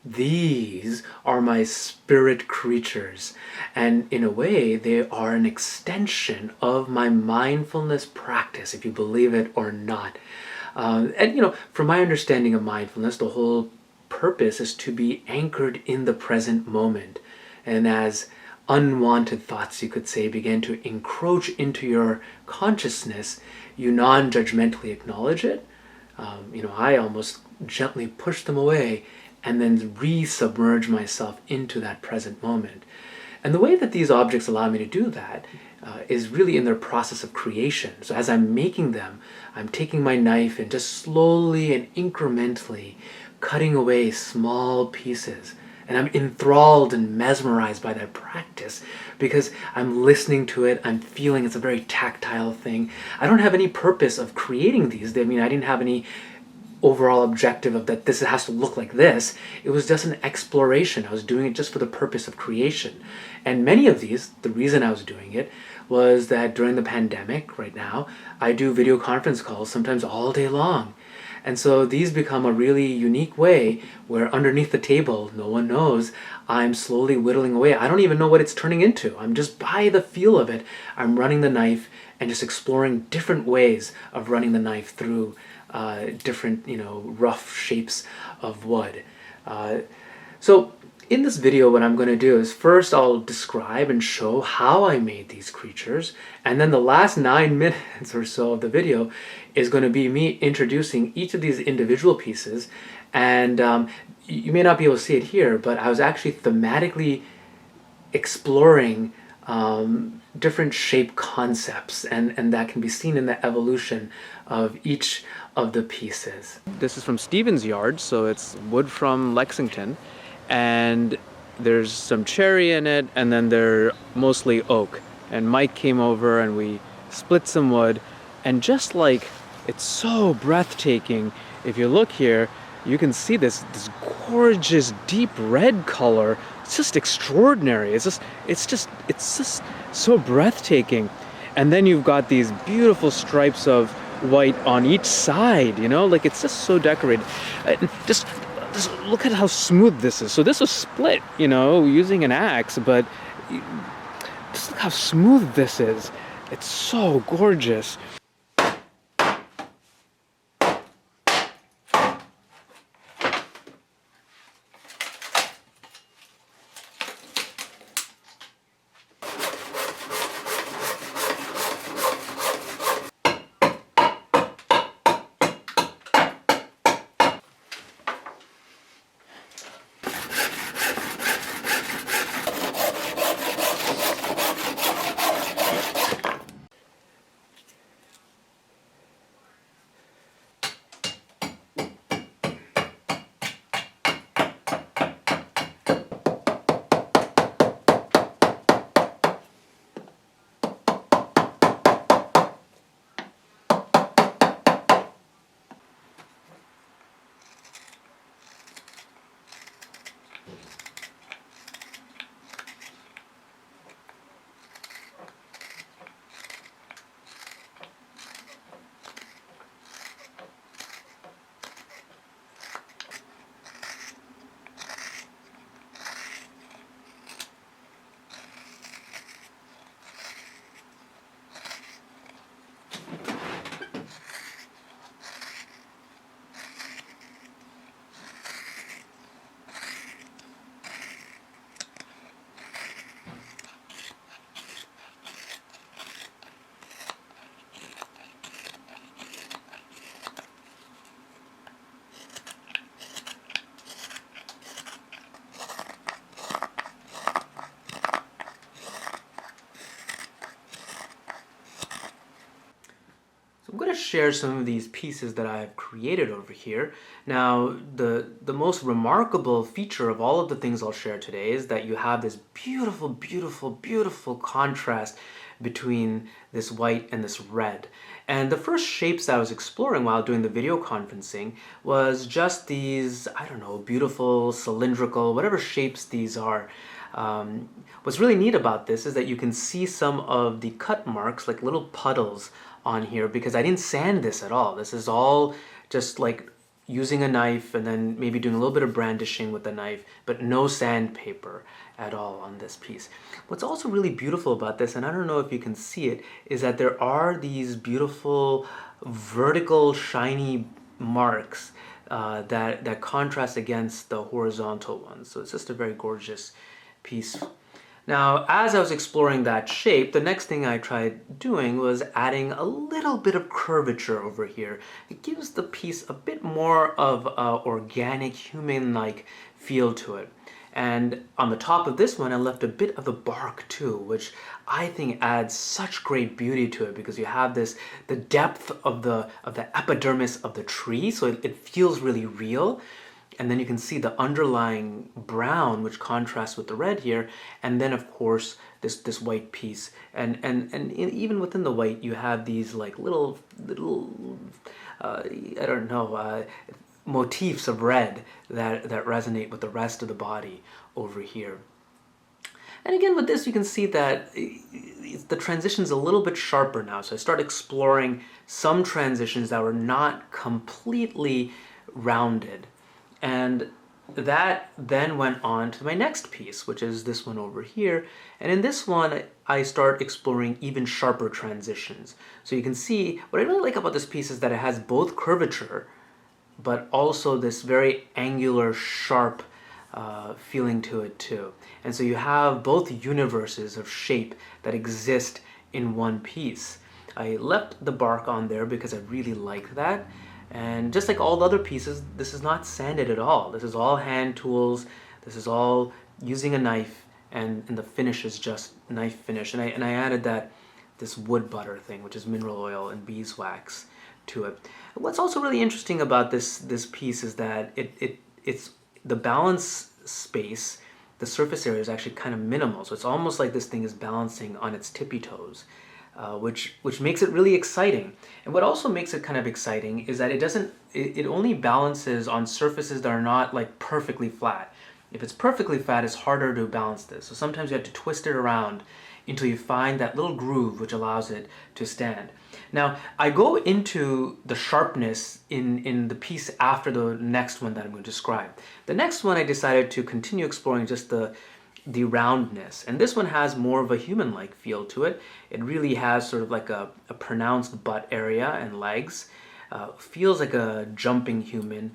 These are my spirit creatures, and in a way, they are an extension of my mindfulness practice, if you believe it or not. And from my understanding of mindfulness, the whole purpose is to be anchored in the present moment. And as unwanted thoughts, you could say, begin to encroach into your consciousness, you non-judgmentally acknowledge it. I almost gently push them away and then re-submerge myself into that present moment. And the way that these objects allow me to do that is really in their process of creation. So as I'm making them, I'm taking my knife and just slowly and incrementally cutting away small pieces. And I'm enthralled and mesmerized by that practice because I'm listening to it, I'm feeling it's a very tactile thing. I don't have any purpose of creating these. I mean, I didn't have any overall objective of that this has to look like this. It was just an exploration. I was doing it just for the purpose of creation. And many of these, the reason I was doing it was that during the pandemic right now, I do video conference calls sometimes all day long. And so these become a really unique way where underneath the table, no one knows, I'm slowly whittling away. I don't even know what it's turning into. I'm just by the feel of it. I'm running the knife and just exploring different ways of running the knife through different, rough shapes of wood. So in this video, what I'm going to do is first I'll describe and show how I made these creatures, and then the last 9 minutes or so of the video is going to be me introducing each of these individual pieces. And you may not be able to see it here, but I was actually thematically exploring different shape concepts, and that can be seen in the evolution of each of the pieces. This is from Stephen's yard, so it's wood from Lexington, and there's some cherry in it, and then they're mostly oak. And Mike came over and we split some wood, and just like, it's so breathtaking. If you look here, you can see this gorgeous deep red color. It's just extraordinary. It's just so breathtaking. And then you've got these beautiful stripes of white on each side, like it's just so decorated. Just look at how smooth this is. So this was split, using an axe, but just look how smooth this is. It's so gorgeous. I'm going to share some of these pieces that I've created over here. Now, the most remarkable feature of all of the things I'll share today is that you have this beautiful, beautiful, beautiful contrast between this white and this red. And the first shapes that I was exploring while doing the video conferencing was just these, I don't know, beautiful, cylindrical, whatever shapes these are. What's really neat about this is that you can see some of the cut marks, like little puddles on here, because I didn't sand this at all. This is all just like using a knife and then maybe doing a little bit of brandishing with the knife, but no sandpaper at all on this piece. What's also really beautiful about this, and I don't know if you can see it, is that there are these beautiful vertical shiny marks that contrast against the horizontal ones. So it's just a very gorgeous piece. Now, as I was exploring that shape, the next thing I tried doing was adding a little bit of curvature over here. It gives the piece a bit more of an organic, human-like feel to it. And on the top of this one, I left a bit of the bark too, which I think adds such great beauty to it, because you have this, the depth of the epidermis of the tree, so it feels really real. And then you can see the underlying brown, which contrasts with the red here, and then of course this white piece. And even within the white, you have these like little I don't know, motifs of red that resonate with the rest of the body over here. And again, with this, you can see that the transition's a little bit sharper now. So I start exploring some transitions that were not completely rounded. And that then went on to my next piece, which is this one over here. And in this one, I start exploring even sharper transitions. So you can see, what I really like about this piece is that it has both curvature, but also this very angular, sharp feeling to it too. And so you have both universes of shape that exist in one piece. I left the bark on there because I really like that. And just like all the other pieces, this is not sanded at all. This is all hand tools. This is all using a knife, and the finish is just knife finish. And I added this wood butter thing, which is mineral oil and beeswax to it. What's also really interesting about this piece is that it's the balance space, the surface area is actually kind of minimal. So it's almost like this thing is balancing on its tippy toes. Which makes it really exciting. And what also makes it kind of exciting is that it only balances on surfaces that are not like perfectly flat. If it's perfectly flat, it's harder to balance this. So sometimes you have to twist it around until you find that little groove which allows it to stand. Now, I go into the sharpness in the piece after the next one that I'm going to describe. The next one, I decided to continue exploring just the roundness, and this one has more of a human-like feel to it. It really has sort of like a pronounced butt area and legs. Feels like a jumping human,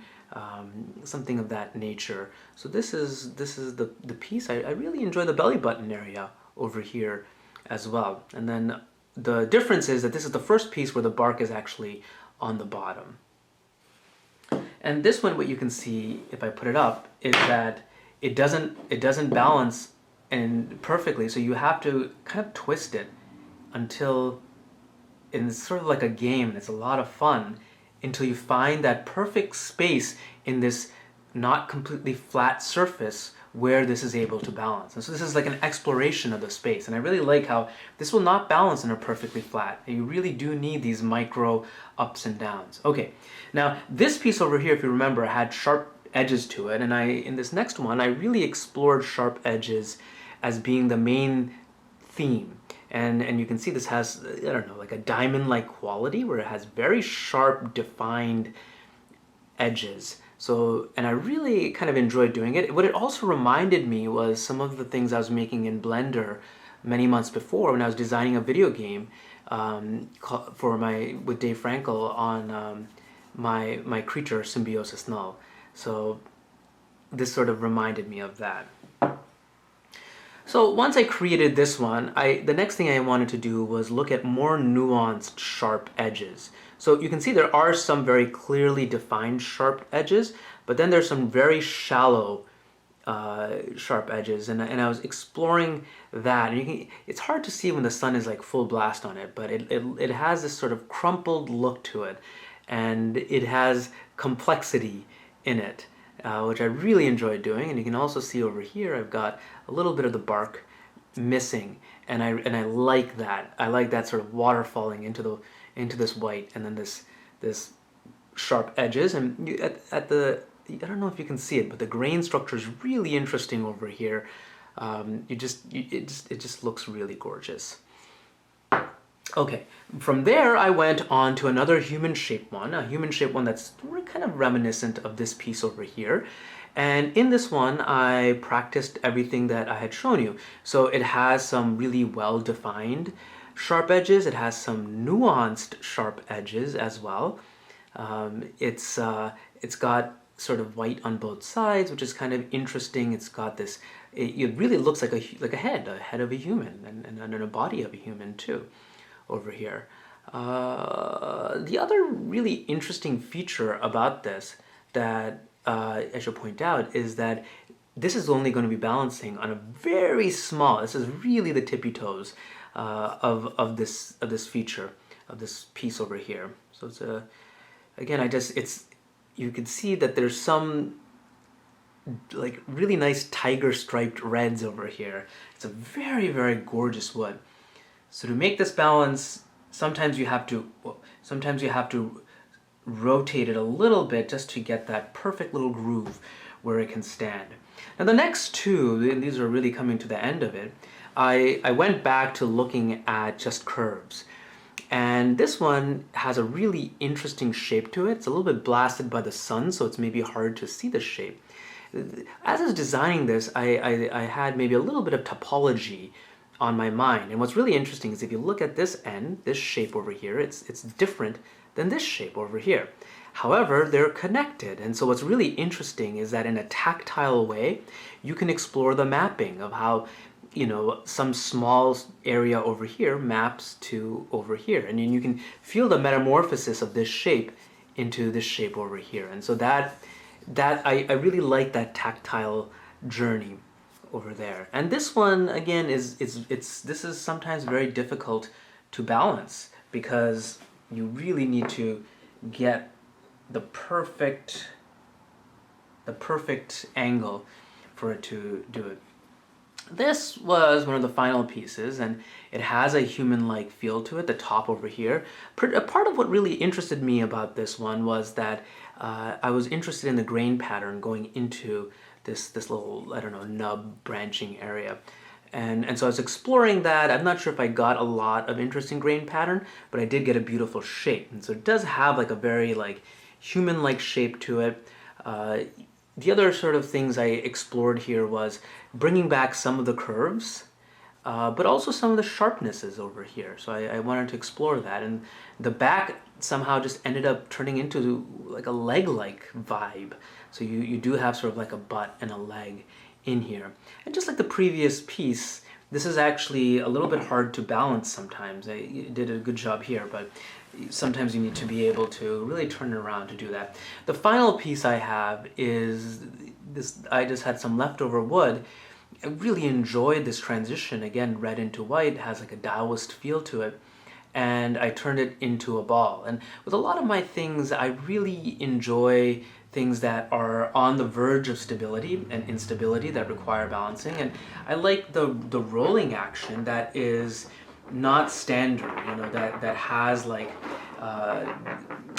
something of that nature. So this is the piece. I really enjoy the belly button area over here as well. And then the difference is that this is the first piece where the bark is actually on the bottom. And this one, what you can see if I put it up, is that it doesn't balance and perfectly, so you have to kind of twist it until it's sort of like a game, and it's a lot of fun until you find that perfect space in this not completely flat surface where this is able to balance. And so this is like an exploration of the space, and I really like how this will not balance in a perfectly flat. You really do need these micro ups and downs. Okay, now this piece over here, if you remember, had sharp edges to it, and in this next one I really explored sharp edges as being the main theme. And you can see this has, I don't know, like a diamond-like quality where it has very sharp, defined edges. So, and I really kind of enjoyed doing it. What it also reminded me was some of the things I was making in Blender many months before when I was designing a video game with Dave Frankel on my creature Symbiosis Null. So this sort of reminded me of that. So once I created this one, the next thing I wanted to do was look at more nuanced sharp edges. So you can see there are some very clearly defined sharp edges, but then there's some very shallow sharp edges, and I was exploring that. And it's hard to see when the sun is like full blast on it, but it has this sort of crumpled look to it, and it has complexity in it, which I really enjoyed doing. And you can also see over here I've got a little bit of the bark missing, and I like that. I like that sort of water falling into this white, and then this sharp edges. And I don't know if you can see it, but the grain structure is really interesting over here. It just looks really gorgeous. Okay, from there I went on to another human-shaped one, a human-shaped one that's kind of reminiscent of this piece over here. And in this one, I practiced everything that I had shown you. So it has some really well-defined sharp edges. It has some nuanced sharp edges as well. It's got sort of white on both sides, which is kind of interesting. It's got this. It really looks like a head of a human, and a body of a human too, over here. The other really interesting feature about this that I should point out is that this is only going to be balancing on a very small. This is really the tippy toes of this feature of this piece over here. So it's a again, you can see that there's some like really nice tiger striped reds over here. It's a very, very gorgeous wood. So to make this balance, sometimes you have to rotate it a little bit just to get that perfect little groove where it can stand. Now the next two, and these are really coming to the end of it, I went back to looking at just curves. And this one has a really interesting shape to it. It's a little bit blasted by the sun, so it's maybe hard to see the shape. As I was designing this, I had maybe a little bit of topology on my mind. And what's really interesting is if you look at this end, this shape over here, it's different than this shape over here. However, they're connected. And so what's really interesting is that in a tactile way, you can explore the mapping of how, you know, some small area over here maps to over here. And then you can feel the metamorphosis of this shape into this shape over here. And so I really like that tactile journey over there. And this one again this is sometimes very difficult to balance because you really need to get the perfect angle for it to do it. This was one of the final pieces, and it has a human-like feel to it, the top over here. A part of what really interested me about this one was that I was interested in the grain pattern going into this little, I don't know, nub branching area. And so I was exploring that. I'm not sure if I got a lot of interest in grain pattern, but I did get a beautiful shape. And so it does have like a very like human-like shape to it. The other sort of things I explored here was bringing back some of the curves, but also some of the sharpnesses over here. So I wanted to explore that. And the back somehow just ended up turning into like a leg-like vibe. So you do have sort of like a butt and a leg in here. And just like the previous piece, this is actually a little bit hard to balance sometimes. I did a good job here, but sometimes you need to be able to really turn it around to do that. The final piece I have is this. I just had some leftover wood. I really enjoyed this transition. Again, red into white has like a Taoist feel to it. And I turned it into a ball. And with a lot of my things, I really enjoy things that are on the verge of stability and instability that require balancing. And I like the rolling action that is not standard, you know, that has like, I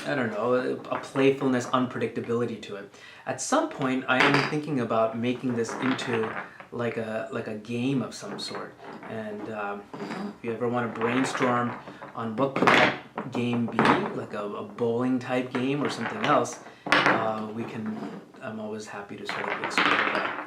don't know, a playfulness, unpredictability to it. At some point, I am thinking about making this into like a game of some sort. And if you ever want to brainstorm on what could that game be, like a bowling type game or something else, I'm always happy to sort of explore that.